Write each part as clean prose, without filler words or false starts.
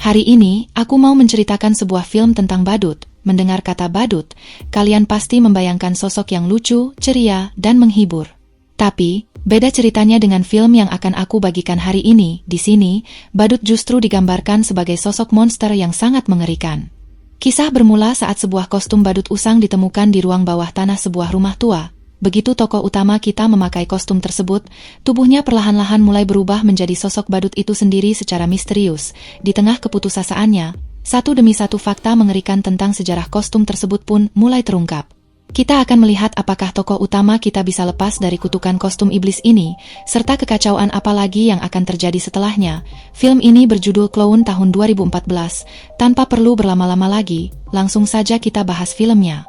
Hari ini, aku mau menceritakan sebuah film tentang badut. Mendengar kata badut, kalian pasti membayangkan sosok yang lucu, ceria, dan menghibur. Tapi, beda ceritanya dengan film yang akan aku bagikan hari ini. Di sini, badut justru digambarkan sebagai sosok monster yang sangat mengerikan. Kisah bermula saat sebuah kostum badut usang ditemukan di ruang bawah tanah sebuah rumah tua. Begitu tokoh utama kita memakai kostum tersebut, tubuhnya perlahan-lahan mulai berubah menjadi sosok badut itu sendiri secara misterius. Di tengah keputusasaan,nya, satu demi satu fakta mengerikan tentang sejarah kostum tersebut pun mulai terungkap. Kita akan melihat apakah tokoh utama kita bisa lepas dari kutukan kostum iblis ini, serta kekacauan apa lagi yang akan terjadi setelahnya. Film ini berjudul Clown tahun 2014. Tanpa perlu berlama-lama lagi, langsung saja kita bahas filmnya.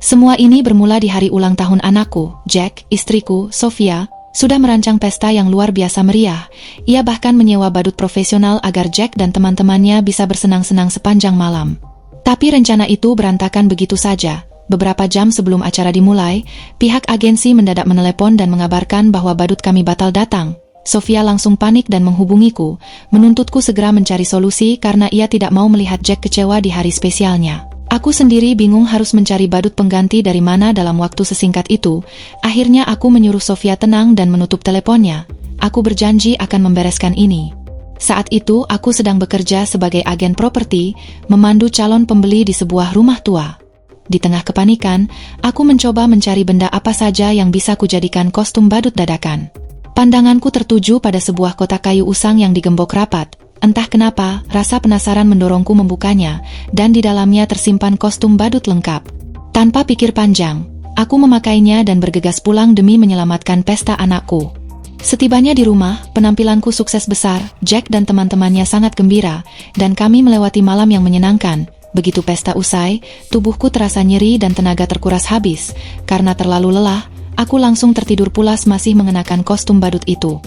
Semua ini bermula di hari ulang tahun anakku, Jack. Istriku, Sofia, sudah merancang pesta yang luar biasa meriah. Ia bahkan menyewa badut profesional agar Jack dan teman-temannya bisa bersenang-senang sepanjang malam. Tapi rencana itu berantakan begitu saja. Beberapa jam sebelum acara dimulai, pihak agensi mendadak menelepon dan mengabarkan bahwa badut kami batal datang. Sofia langsung panik dan menghubungiku, menuntutku segera mencari solusi karena ia tidak mau melihat Jack kecewa di hari spesialnya. Aku sendiri bingung harus mencari badut pengganti dari mana dalam waktu sesingkat itu. Akhirnya aku menyuruh Sofia tenang dan menutup teleponnya. Aku berjanji akan membereskan ini. Saat itu aku sedang bekerja sebagai agen properti, memandu calon pembeli di sebuah rumah tua. Di tengah kepanikan, aku mencoba mencari benda apa saja yang bisa kujadikan kostum badut dadakan. Pandanganku tertuju pada sebuah kotak kayu usang yang digembok rapat. Entah kenapa, rasa penasaran mendorongku membukanya, dan di dalamnya tersimpan kostum badut lengkap. Tanpa pikir panjang, aku memakainya dan bergegas pulang demi menyelamatkan pesta anakku. Setibanya di rumah, penampilanku sukses besar. Jack dan teman-temannya sangat gembira, dan kami melewati malam yang menyenangkan. Begitu pesta usai, tubuhku terasa nyeri dan tenaga terkuras habis. Karena terlalu lelah, aku langsung tertidur pulas masih mengenakan kostum badut itu.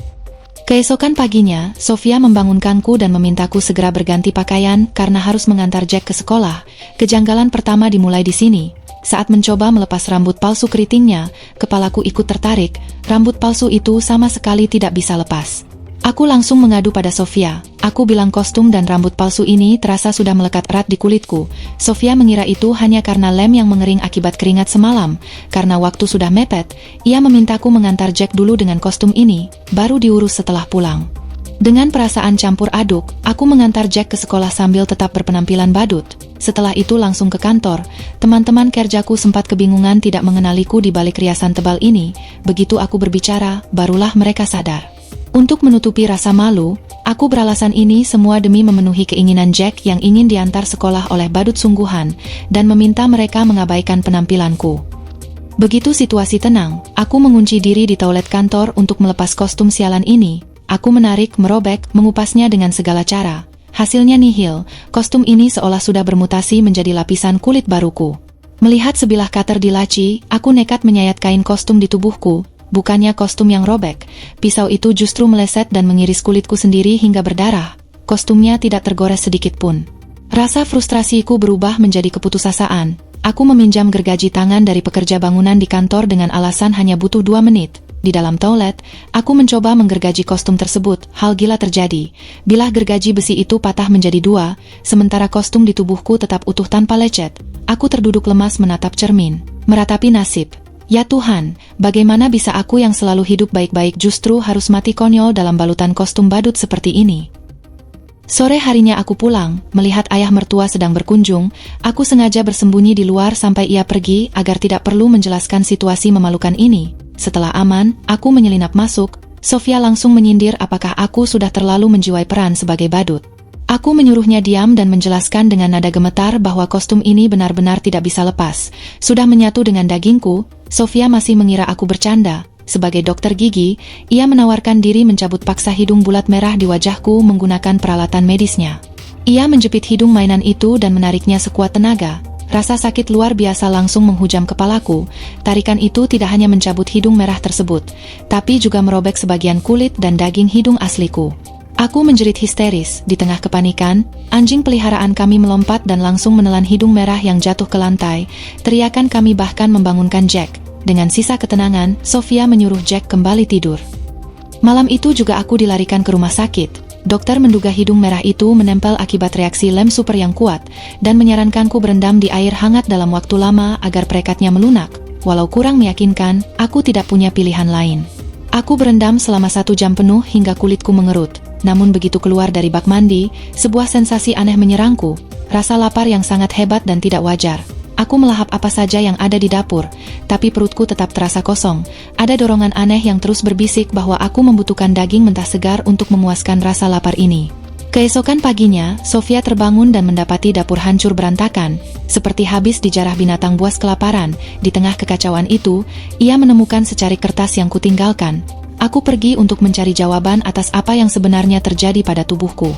Keesokan paginya, Sofia membangunkanku dan memintaku segera berganti pakaian karena harus mengantar Jack ke sekolah. Kejanggalan pertama dimulai di sini. Saat mencoba melepas rambut palsu keritingnya, kepalaku ikut tertarik. Rambut palsu itu sama sekali tidak bisa lepas. Aku langsung mengadu pada Sofia. Aku bilang kostum dan rambut palsu ini terasa sudah melekat erat di kulitku. Sofia mengira itu hanya karena lem yang mengering akibat keringat semalam. Karena waktu sudah mepet, ia memintaku mengantar Jack dulu dengan kostum ini, baru diurus setelah pulang. Dengan perasaan campur aduk, aku mengantar Jack ke sekolah sambil tetap berpenampilan badut. Setelah itu langsung ke kantor. Teman-teman kerjaku sempat kebingungan tidak mengenaliku di balik riasan tebal ini. Begitu aku berbicara, barulah mereka sadar. Untuk menutupi rasa malu, aku beralasan ini semua demi memenuhi keinginan Jack yang ingin diantar sekolah oleh badut sungguhan dan meminta mereka mengabaikan penampilanku. Begitu situasi tenang, aku mengunci diri di toilet kantor untuk melepas kostum sialan ini. Aku menarik, merobek, mengupasnya dengan segala cara. Hasilnya nihil, kostum ini seolah sudah bermutasi menjadi lapisan kulit baruku. Melihat sebilah cutter di laci, aku nekat menyayat kain kostum di tubuhku. Bukannya kostum yang robek, pisau itu justru meleset dan mengiris kulitku sendiri hingga berdarah. Kostumnya tidak tergores sedikit pun. Rasa frustrasiku berubah menjadi keputusasaan. Aku meminjam gergaji tangan dari pekerja bangunan di kantor dengan alasan hanya butuh 2 menit. Di dalam toilet, aku mencoba menggergaji kostum tersebut. Hal gila terjadi. Bilah gergaji besi itu patah menjadi 2, sementara kostum di tubuhku tetap utuh tanpa lecet. Aku terduduk lemas menatap cermin, meratapi nasib. Ya Tuhan, bagaimana bisa aku yang selalu hidup baik-baik justru harus mati konyol dalam balutan kostum badut seperti ini? Sore harinya aku pulang, melihat ayah mertua sedang berkunjung. Aku sengaja bersembunyi di luar sampai ia pergi agar tidak perlu menjelaskan situasi memalukan ini. Setelah aman, aku menyelinap masuk. Sofia langsung menyindir apakah aku sudah terlalu menjiwai peran sebagai badut. Aku menyuruhnya diam dan menjelaskan dengan nada gemetar bahwa kostum ini benar-benar tidak bisa lepas. Sudah menyatu dengan dagingku. Sofia masih mengira aku bercanda. Sebagai dokter gigi, ia menawarkan diri mencabut paksa hidung bulat merah di wajahku menggunakan peralatan medisnya. Ia menjepit hidung mainan itu dan menariknya sekuat tenaga. Rasa sakit luar biasa langsung menghujam kepalaku. Tarikan itu tidak hanya mencabut hidung merah tersebut, tapi juga merobek sebagian kulit dan daging hidung asliku. Aku menjerit histeris. Di tengah kepanikan, anjing peliharaan kami melompat dan langsung menelan hidung merah yang jatuh ke lantai. Teriakan kami bahkan membangunkan Jack. Dengan sisa ketenangan, Sofia menyuruh Jack kembali tidur. Malam itu juga aku dilarikan ke rumah sakit. Dokter menduga hidung merah itu menempel akibat reaksi lem super yang kuat dan menyarankanku berendam di air hangat dalam waktu lama agar perekatnya melunak. Walau kurang meyakinkan, aku tidak punya pilihan lain. Aku berendam selama 1 jam penuh hingga kulitku mengerut. Namun begitu keluar dari bak mandi, sebuah sensasi aneh menyerangku. Rasa lapar yang sangat hebat dan tidak wajar. Aku melahap apa saja yang ada di dapur, tapi perutku tetap terasa kosong. Ada dorongan aneh yang terus berbisik bahwa aku membutuhkan daging mentah segar untuk memuaskan rasa lapar ini. Keesokan paginya, Sofia terbangun dan mendapati dapur hancur berantakan, seperti habis dijarah binatang buas kelaparan. Di tengah kekacauan itu, ia menemukan secari kertas yang kutinggalkan. Aku pergi untuk mencari jawaban atas apa yang sebenarnya terjadi pada tubuhku.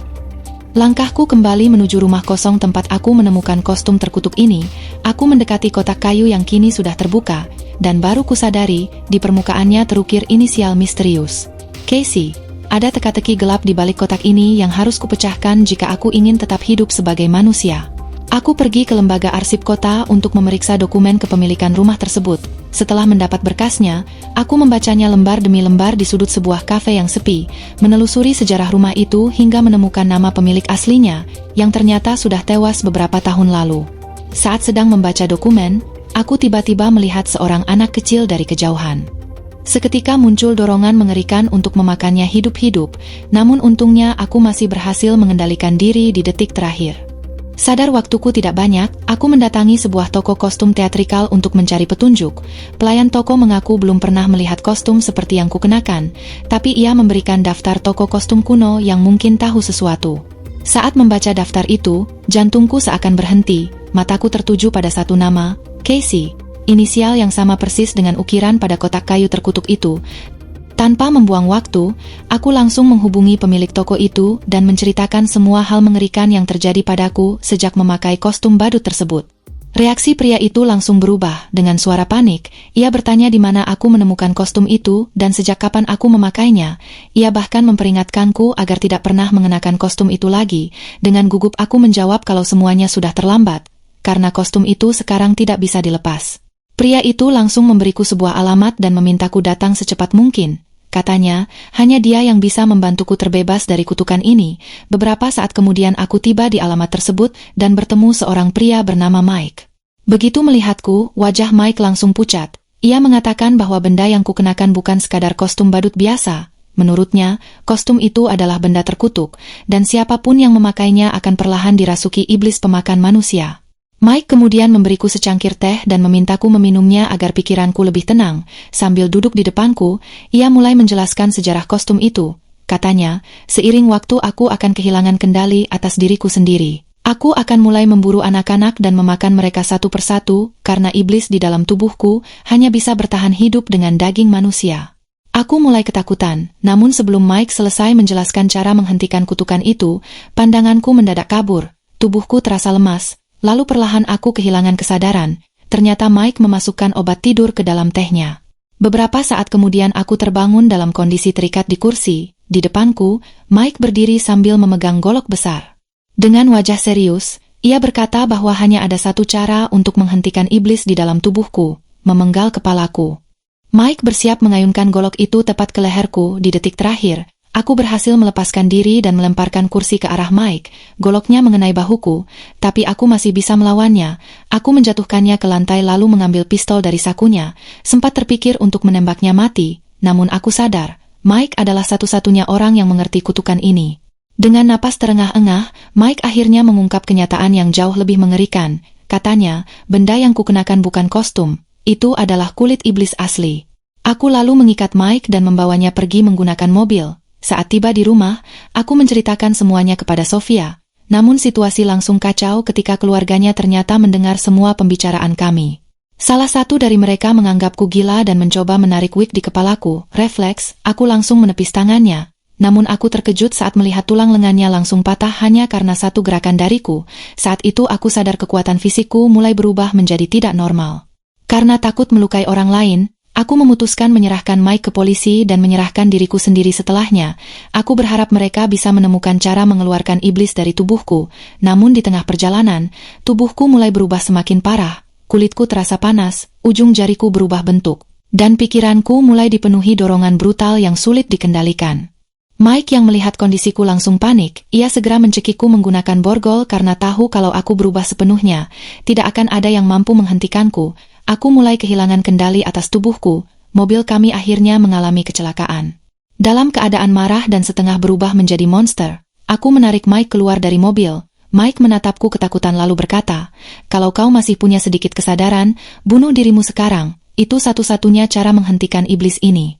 Langkahku kembali menuju rumah kosong tempat aku menemukan kostum terkutuk ini. Aku mendekati kotak kayu yang kini sudah terbuka, dan baru kusadari, di permukaannya terukir inisial misterius. Casey. Ada teka-teki gelap di balik kotak ini yang harus kupecahkan jika aku ingin tetap hidup sebagai manusia. Aku pergi ke lembaga arsip kota untuk memeriksa dokumen kepemilikan rumah tersebut. Setelah mendapat berkasnya, aku membacanya lembar demi lembar di sudut sebuah kafe yang sepi, menelusuri sejarah rumah itu hingga menemukan nama pemilik aslinya, yang ternyata sudah tewas beberapa tahun lalu. Saat sedang membaca dokumen, aku tiba-tiba melihat seorang anak kecil dari kejauhan. Seketika muncul dorongan mengerikan untuk memakannya hidup-hidup, namun untungnya aku masih berhasil mengendalikan diri di detik terakhir. Sadar waktuku tidak banyak, aku mendatangi sebuah toko kostum teatrikal untuk mencari petunjuk. Pelayan toko mengaku belum pernah melihat kostum seperti yang kukenakan, tapi ia memberikan daftar toko kostum kuno yang mungkin tahu sesuatu. Saat membaca daftar itu, jantungku seakan berhenti, mataku tertuju pada satu nama, Casey, inisial yang sama persis dengan ukiran pada kotak kayu terkutuk itu. Tanpa membuang waktu, aku langsung menghubungi pemilik toko itu dan menceritakan semua hal mengerikan yang terjadi padaku sejak memakai kostum badut tersebut. Reaksi pria itu langsung berubah. Dengan suara panik, ia bertanya di mana aku menemukan kostum itu dan sejak kapan aku memakainya. Ia bahkan memperingatkanku agar tidak pernah mengenakan kostum itu lagi. Dengan gugup aku menjawab kalau semuanya sudah terlambat, karena kostum itu sekarang tidak bisa dilepas. Pria itu langsung memberiku sebuah alamat dan memintaku datang secepat mungkin. Katanya, hanya dia yang bisa membantuku terbebas dari kutukan ini. Beberapa saat kemudian aku tiba di alamat tersebut dan bertemu seorang pria bernama Mike. Begitu melihatku, wajah Mike langsung pucat. Ia mengatakan bahwa benda yang kukenakan bukan sekadar kostum badut biasa. Menurutnya, kostum itu adalah benda terkutuk, dan siapapun yang memakainya akan perlahan dirasuki iblis pemakan manusia. Mike kemudian memberiku secangkir teh dan memintaku meminumnya agar pikiranku lebih tenang. Sambil duduk di depanku, ia mulai menjelaskan sejarah kostum itu. Katanya, seiring waktu aku akan kehilangan kendali atas diriku sendiri. Aku akan mulai memburu anak-anak dan memakan mereka satu persatu, karena iblis di dalam tubuhku hanya bisa bertahan hidup dengan daging manusia. Aku mulai ketakutan, namun sebelum Mike selesai menjelaskan cara menghentikan kutukan itu, pandanganku mendadak kabur. Tubuhku terasa lemas. Lalu perlahan aku kehilangan kesadaran. Ternyata Mike memasukkan obat tidur ke dalam tehnya. Beberapa saat kemudian aku terbangun dalam kondisi terikat di kursi. Di depanku, Mike berdiri sambil memegang golok besar. Dengan wajah serius, ia berkata bahwa hanya ada satu cara untuk menghentikan iblis di dalam tubuhku, memenggal kepalaku. Mike bersiap mengayunkan golok itu tepat ke leherku. Di detik terakhir, aku berhasil melepaskan diri dan melemparkan kursi ke arah Mike. Goloknya mengenai bahuku, tapi aku masih bisa melawannya. Aku menjatuhkannya ke lantai lalu mengambil pistol dari sakunya. Sempat terpikir untuk menembaknya mati, namun aku sadar, Mike adalah satu-satunya orang yang mengerti kutukan ini. Dengan napas terengah-engah, Mike akhirnya mengungkap kenyataan yang jauh lebih mengerikan. Katanya, benda yang kukenakan bukan kostum, itu adalah kulit iblis asli. Aku lalu mengikat Mike dan membawanya pergi menggunakan mobil. Saat tiba di rumah, aku menceritakan semuanya kepada Sofia. Namun situasi langsung kacau ketika keluarganya ternyata mendengar semua pembicaraan kami. Salah satu dari mereka menganggapku gila dan mencoba menarik wig di kepalaku. Refleks, aku langsung menepis tangannya. Namun aku terkejut saat melihat tulang lengannya langsung patah hanya karena satu gerakan dariku. Saat itu aku sadar kekuatan fisikku mulai berubah menjadi tidak normal. Karena takut melukai orang lain, aku memutuskan menyerahkan Mike ke polisi dan menyerahkan diriku sendiri setelahnya. Aku berharap mereka bisa menemukan cara mengeluarkan iblis dari tubuhku. Namun di tengah perjalanan, tubuhku mulai berubah semakin parah. Kulitku terasa panas, ujung jariku berubah bentuk, dan pikiranku mulai dipenuhi dorongan brutal yang sulit dikendalikan. Mike yang melihat kondisiku langsung panik. Ia segera mencekikku menggunakan borgol karena tahu kalau aku berubah sepenuhnya. Tidak akan ada yang mampu menghentikanku. Aku mulai kehilangan kendali atas tubuhku. Mobil kami akhirnya mengalami kecelakaan. Dalam keadaan marah dan setengah berubah menjadi monster, aku menarik Mike keluar dari mobil. Mike menatapku ketakutan lalu berkata, "Kalau kau masih punya sedikit kesadaran, bunuh dirimu sekarang. Itu satu-satunya cara menghentikan iblis ini."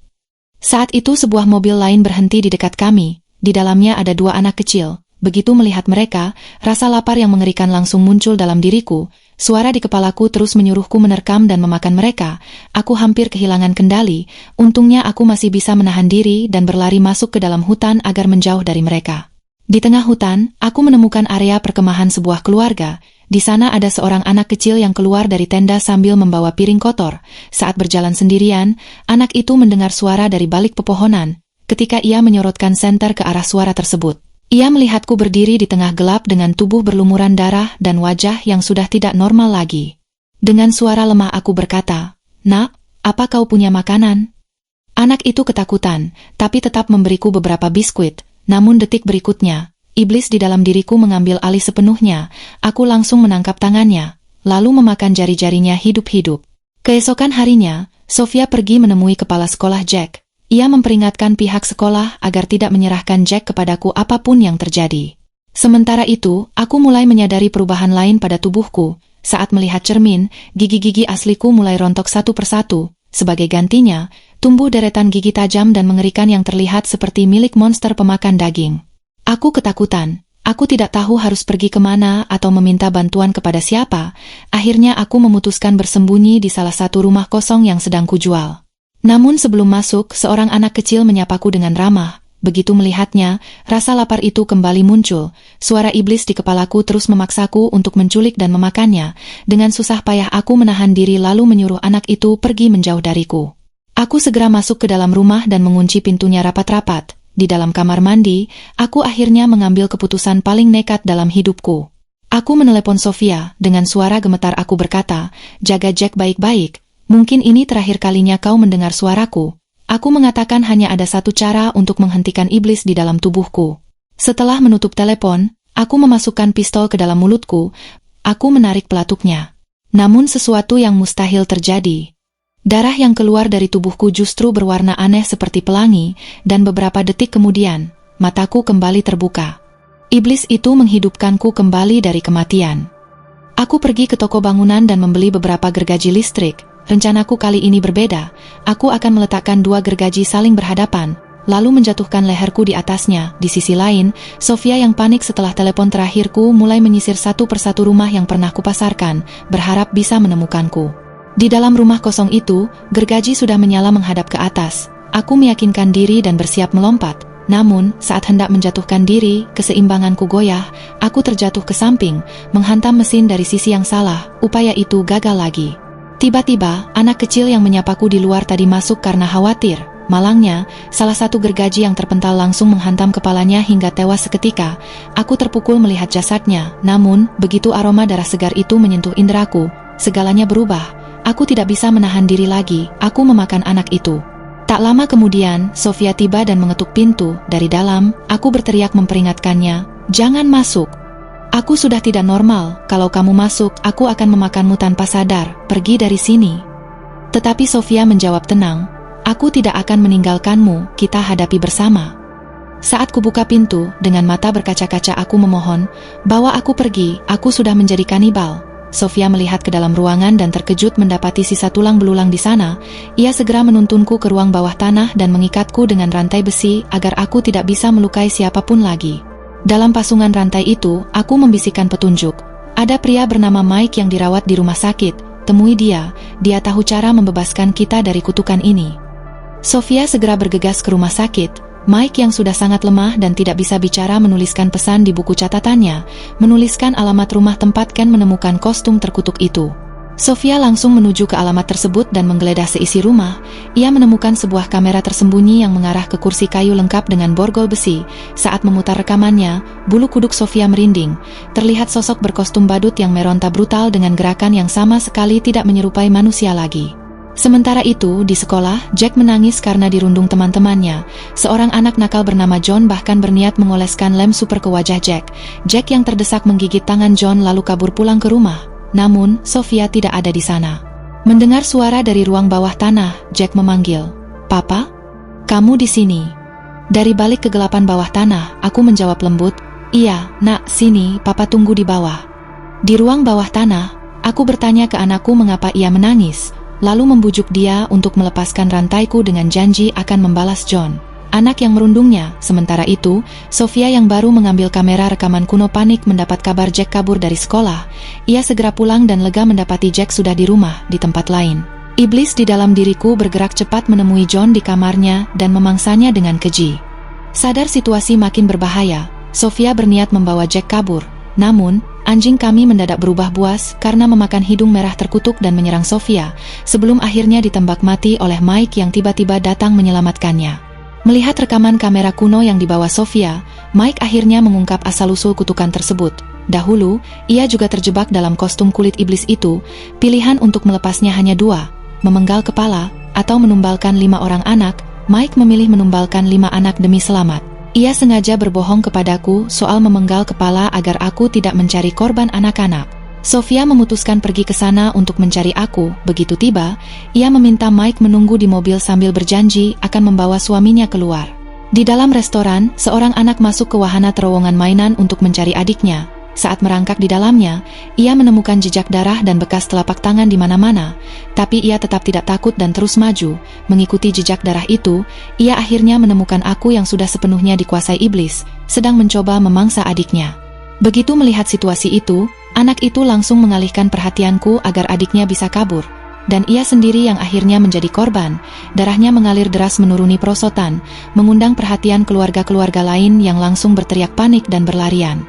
Saat itu sebuah mobil lain berhenti di dekat kami. Di dalamnya ada 2 anak kecil. Begitu melihat mereka, rasa lapar yang mengerikan langsung muncul dalam diriku. Suara di kepalaku terus menyuruhku menerkam dan memakan mereka. Aku hampir kehilangan kendali. Untungnya aku masih bisa menahan diri dan berlari masuk ke dalam hutan agar menjauh dari mereka. Di tengah hutan, aku menemukan area perkemahan sebuah keluarga. Di sana ada seorang anak kecil yang keluar dari tenda sambil membawa piring kotor. Saat berjalan sendirian, anak itu mendengar suara dari balik pepohonan. Ketika ia menyorotkan senter ke arah suara tersebut, ia melihatku berdiri di tengah gelap dengan tubuh berlumuran darah dan wajah yang sudah tidak normal lagi. Dengan suara lemah aku berkata, "Nak, apa kau punya makanan?" Anak itu ketakutan, tapi tetap memberiku beberapa biskuit. Namun detik berikutnya, iblis di dalam diriku mengambil alih sepenuhnya. Aku langsung menangkap tangannya, lalu memakan jari-jarinya hidup-hidup. Keesokan harinya, Sofia pergi menemui kepala sekolah Jack. Ia memperingatkan pihak sekolah agar tidak menyerahkan Jack kepadaku apapun yang terjadi. Sementara itu, aku mulai menyadari perubahan lain pada tubuhku. Saat melihat cermin, gigi-gigi asliku mulai rontok satu persatu. Sebagai gantinya, tumbuh deretan gigi tajam dan mengerikan yang terlihat seperti milik monster pemakan daging. Aku ketakutan. Aku tidak tahu harus pergi kemana atau meminta bantuan kepada siapa. Akhirnya aku memutuskan bersembunyi di salah satu rumah kosong yang sedang kujual. Namun sebelum masuk, seorang anak kecil menyapaku dengan ramah. Begitu melihatnya, rasa lapar itu kembali muncul. Suara iblis di kepalaku terus memaksaku untuk menculik dan memakannya. Dengan susah payah aku menahan diri lalu menyuruh anak itu pergi menjauh dariku. Aku segera masuk ke dalam rumah dan mengunci pintunya rapat-rapat. Di dalam kamar mandi, aku akhirnya mengambil keputusan paling nekat dalam hidupku. Aku menelepon Sofia. Dengan suara gemetar aku berkata, "Jaga Jack baik-baik. Mungkin ini terakhir kalinya kau mendengar suaraku." Aku mengatakan hanya ada satu cara untuk menghentikan iblis di dalam tubuhku. Setelah menutup telepon, aku memasukkan pistol ke dalam mulutku. Aku menarik pelatuknya. Namun sesuatu yang mustahil terjadi. Darah yang keluar dari tubuhku justru berwarna aneh seperti pelangi, dan beberapa detik kemudian, mataku kembali terbuka. Iblis itu menghidupkanku kembali dari kematian. Aku pergi ke toko bangunan dan membeli beberapa gergaji listrik. Rencanaku kali ini berbeda. Aku akan meletakkan 2 gergaji saling berhadapan, lalu menjatuhkan leherku di atasnya. Di sisi lain, Sofia yang panik setelah telepon terakhirku mulai menyisir satu persatu rumah yang pernah kupasarkan, berharap bisa menemukanku. Di dalam rumah kosong itu, gergaji sudah menyala menghadap ke atas. Aku meyakinkan diri dan bersiap melompat. Namun, saat hendak menjatuhkan diri, keseimbanganku goyah. Aku terjatuh ke samping, menghantam mesin dari sisi yang salah. Upaya itu gagal lagi. Tiba-tiba, anak kecil yang menyapaku di luar tadi masuk karena khawatir. Malangnya, salah satu gergaji yang terpental langsung menghantam kepalanya hingga tewas seketika. Aku terpukul melihat jasadnya, namun, begitu aroma darah segar itu menyentuh indraku, segalanya berubah. Aku tidak bisa menahan diri lagi, aku memakan anak itu. Tak lama kemudian, Sofia tiba dan mengetuk pintu. Dari dalam, aku berteriak memperingatkannya, "Jangan masuk. Aku sudah tidak normal, kalau kamu masuk, aku akan memakanmu tanpa sadar, pergi dari sini." Tetapi Sofia menjawab tenang, "Aku tidak akan meninggalkanmu, kita hadapi bersama." Saat kubuka pintu, dengan mata berkaca-kaca aku memohon, "Bawa aku pergi, aku sudah menjadi kanibal." Sofia melihat ke dalam ruangan dan terkejut mendapati sisa tulang belulang di sana. Ia segera menuntunku ke ruang bawah tanah dan mengikatku dengan rantai besi agar aku tidak bisa melukai siapapun lagi. Dalam pasungan rantai itu, aku membisikkan petunjuk. Ada pria bernama Mike yang dirawat di rumah sakit. Temui dia tahu cara membebaskan kita dari kutukan ini. Sofia segera bergegas ke rumah sakit. Mike yang sudah sangat lemah dan tidak bisa bicara menuliskan pesan di buku catatannya, menuliskan alamat rumah tempat Ken menemukan kostum terkutuk itu. Sofia langsung menuju ke alamat tersebut dan menggeledah seisi rumah. Ia menemukan sebuah kamera tersembunyi yang mengarah ke kursi kayu lengkap dengan borgol besi. Saat memutar rekamannya, bulu kuduk Sofia merinding. Terlihat sosok berkostum badut yang meronta brutal dengan gerakan yang sama sekali tidak menyerupai manusia lagi. Sementara itu, di sekolah, Jack menangis karena dirundung teman-temannya. Seorang anak nakal bernama John bahkan berniat mengoleskan lem super ke wajah Jack. Jack yang terdesak menggigit tangan John lalu kabur pulang ke rumah. Namun, Sofia tidak ada di sana. Mendengar suara dari ruang bawah tanah, Jack memanggil, "Papa? Kamu di sini?" Dari balik kegelapan bawah tanah, aku menjawab lembut, "Iya, nak, sini, Papa tunggu di bawah." Di ruang bawah tanah, aku bertanya ke anakku mengapa ia menangis, lalu membujuk dia untuk melepaskan rantaiku dengan janji akan membalas John, anak yang merundungnya. Sementara itu, Sofia yang baru mengambil kamera rekaman kuno panik mendapat kabar Jack kabur dari sekolah. Ia segera pulang dan lega mendapati Jack sudah di rumah, di tempat lain. Iblis di dalam diriku bergerak cepat menemui John di kamarnya dan memangsanya dengan keji. Sadar situasi makin berbahaya, Sofia berniat membawa Jack kabur. Namun, anjing kami mendadak berubah buas karena memakan hidung merah terkutuk dan menyerang Sofia, sebelum akhirnya ditembak mati oleh Mike yang tiba-tiba datang menyelamatkannya. Melihat rekaman kamera kuno yang dibawa Sofia, Mike akhirnya mengungkap asal-usul kutukan tersebut. Dahulu, ia juga terjebak dalam kostum kulit iblis itu. Pilihan untuk melepasnya hanya dua, memenggal kepala atau menumbalkan 5 orang anak. Mike memilih menumbalkan 5 anak demi selamat. Ia sengaja berbohong kepadaku soal memenggal kepala agar aku tidak mencari korban anak-anak. Sofia memutuskan pergi ke sana untuk mencari aku. Begitu tiba, ia meminta Mike menunggu di mobil sambil berjanji akan membawa suaminya keluar. Di dalam restoran, seorang anak masuk ke wahana terowongan mainan untuk mencari adiknya. Saat merangkak di dalamnya, ia menemukan jejak darah dan bekas telapak tangan di mana-mana. Tapi ia tetap tidak takut dan terus maju. Mengikuti jejak darah itu, ia akhirnya menemukan aku yang sudah sepenuhnya dikuasai iblis, sedang mencoba memangsa adiknya. Begitu melihat situasi itu, anak itu langsung mengalihkan perhatianku agar adiknya bisa kabur. Dan ia sendiri yang akhirnya menjadi korban. Darahnya mengalir deras menuruni perosotan, mengundang perhatian keluarga-keluarga lain yang langsung berteriak panik dan berlarian.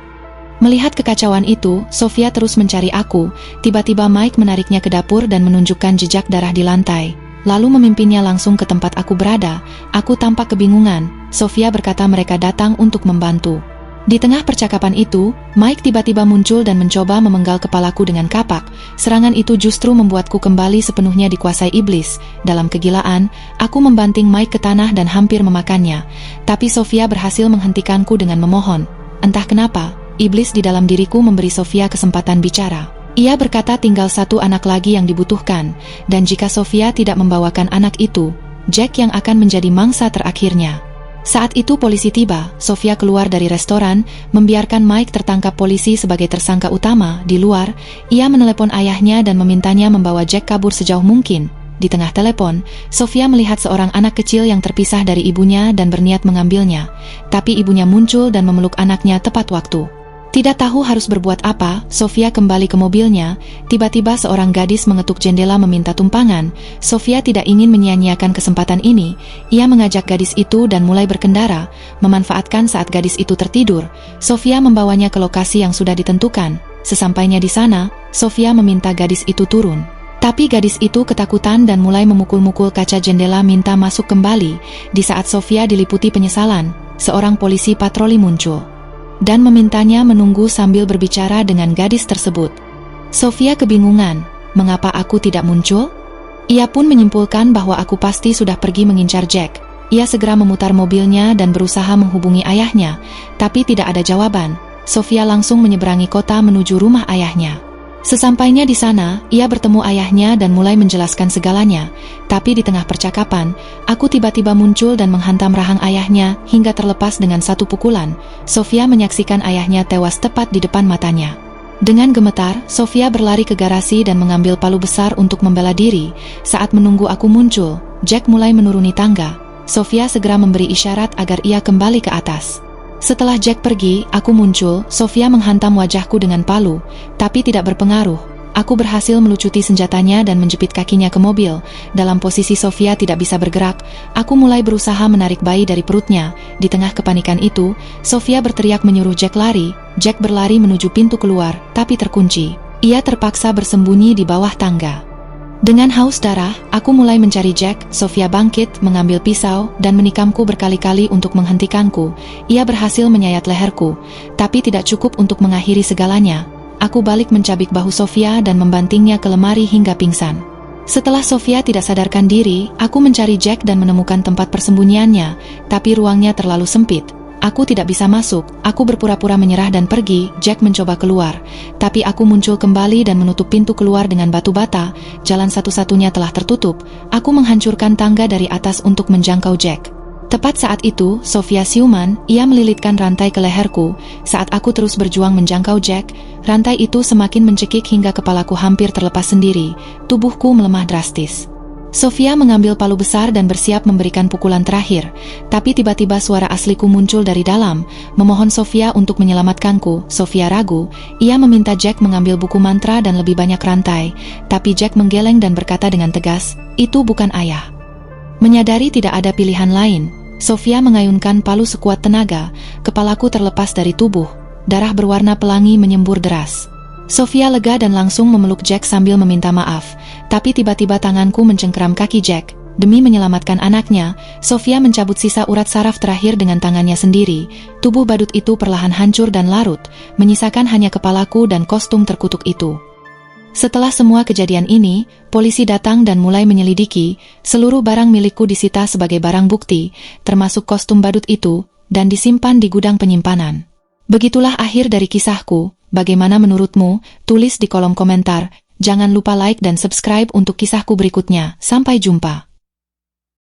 Melihat kekacauan itu, Sofia terus mencari aku. Tiba-tiba Mike menariknya ke dapur dan menunjukkan jejak darah di lantai, lalu memimpinnya langsung ke tempat aku berada. Aku tampak kebingungan. Sofia berkata mereka datang untuk membantu. Di tengah percakapan itu, Mike tiba-tiba muncul dan mencoba memenggal kepalaku dengan kapak. Serangan itu justru membuatku kembali sepenuhnya dikuasai iblis. Dalam kegilaan, aku membanting Mike ke tanah dan hampir memakannya. Tapi Sofia berhasil menghentikanku dengan memohon. Entah kenapa, iblis di dalam diriku memberi Sofia kesempatan bicara. Ia berkata tinggal 1 anak lagi yang dibutuhkan, dan jika Sofia tidak membawakan anak itu, Jack yang akan menjadi mangsa terakhirnya. Saat itu polisi tiba. Sofia keluar dari restoran, membiarkan Mike tertangkap polisi sebagai tersangka utama. Di luar, ia menelepon ayahnya dan memintanya membawa Jack kabur sejauh mungkin. Di tengah telepon, Sofia melihat seorang anak kecil yang terpisah dari ibunya dan berniat mengambilnya. Tapi ibunya muncul dan memeluk anaknya tepat waktu. Tidak tahu harus berbuat apa, Sofia kembali ke mobilnya. Tiba-tiba seorang gadis mengetuk jendela meminta tumpangan. Sofia tidak ingin menyia-nyiakan kesempatan ini. Ia mengajak gadis itu dan mulai berkendara. Memanfaatkan saat gadis itu tertidur, Sofia membawanya ke lokasi yang sudah ditentukan. Sesampainya di sana, Sofia meminta gadis itu turun. Tapi gadis itu ketakutan dan mulai memukul-mukul kaca jendela minta masuk kembali. Di saat Sofia diliputi penyesalan, seorang polisi patroli muncul dan memintanya menunggu sambil berbicara dengan gadis tersebut. Sofia kebingungan, mengapa aku tidak muncul? Ia pun menyimpulkan bahwa aku pasti sudah pergi mengincar Jack. Ia segera memutar mobilnya dan berusaha menghubungi ayahnya, tapi tidak ada jawaban. Sofia langsung menyeberangi kota menuju rumah ayahnya. Sesampainya di sana, ia bertemu ayahnya dan mulai menjelaskan segalanya. Tapi di tengah percakapan, aku tiba-tiba muncul dan menghantam rahang ayahnya hingga terlepas dengan 1 pukulan. Sofia menyaksikan ayahnya tewas tepat di depan matanya. Dengan gemetar, Sofia berlari ke garasi dan mengambil palu besar untuk membela diri. Saat menunggu aku muncul, Jack mulai menuruni tangga. Sofia segera memberi isyarat agar ia kembali ke atas. Setelah Jack pergi, aku muncul. Sofia menghantam wajahku dengan palu, tapi tidak berpengaruh. Aku berhasil melucuti senjatanya dan menjepit kakinya ke mobil. Dalam posisi Sofia tidak bisa bergerak, aku mulai berusaha menarik bayi dari perutnya. Di tengah kepanikan itu, Sofia berteriak menyuruh Jack lari. Jack berlari menuju pintu keluar, tapi terkunci. Ia terpaksa bersembunyi di bawah tangga. Dengan haus darah, aku mulai mencari Jack. Sofia bangkit, mengambil pisau, dan menikamku berkali-kali untuk menghentikanku. Ia berhasil menyayat leherku, tapi tidak cukup untuk mengakhiri segalanya. Aku balik mencabik bahu Sofia dan membantingnya ke lemari hingga pingsan. Setelah Sofia tidak sadarkan diri, aku mencari Jack dan menemukan tempat persembunyiannya, tapi ruangnya terlalu sempit. Aku tidak bisa masuk, aku berpura-pura menyerah dan pergi. Jack mencoba keluar, tapi aku muncul kembali dan menutup pintu keluar dengan batu bata. Jalan satu-satunya telah tertutup. Aku menghancurkan tangga dari atas untuk menjangkau Jack. Tepat saat itu, Sofia siuman, ia melilitkan rantai ke leherku. Saat aku terus berjuang menjangkau Jack, rantai itu semakin mencekik hingga kepalaku hampir terlepas sendiri. Tubuhku melemah drastis. Sofia mengambil palu besar dan bersiap memberikan pukulan terakhir, tapi tiba-tiba suara asliku muncul dari dalam, memohon Sofia untuk menyelamatkanku. Sofia ragu, ia meminta Jack mengambil buku mantra dan lebih banyak rantai, tapi Jack menggeleng dan berkata dengan tegas, "Itu bukan ayah." Menyadari tidak ada pilihan lain, Sofia mengayunkan palu sekuat tenaga, kepalaku terlepas dari tubuh, darah berwarna pelangi menyembur deras. Sofia lega dan langsung memeluk Jack sambil meminta maaf, tapi tiba-tiba tanganku mencengkeram kaki Jack. Demi menyelamatkan anaknya, Sofia mencabut sisa urat saraf terakhir dengan tangannya sendiri. Tubuh badut itu perlahan hancur dan larut, menyisakan hanya kepalaku dan kostum terkutuk itu. Setelah semua kejadian ini, polisi datang dan mulai menyelidiki. Seluruh barang milikku disita sebagai barang bukti, termasuk kostum badut itu, dan disimpan di gudang penyimpanan. Begitulah akhir dari kisahku. Bagaimana menurutmu? Tulis di kolom komentar. Jangan lupa like dan subscribe untuk kisahku berikutnya. Sampai jumpa.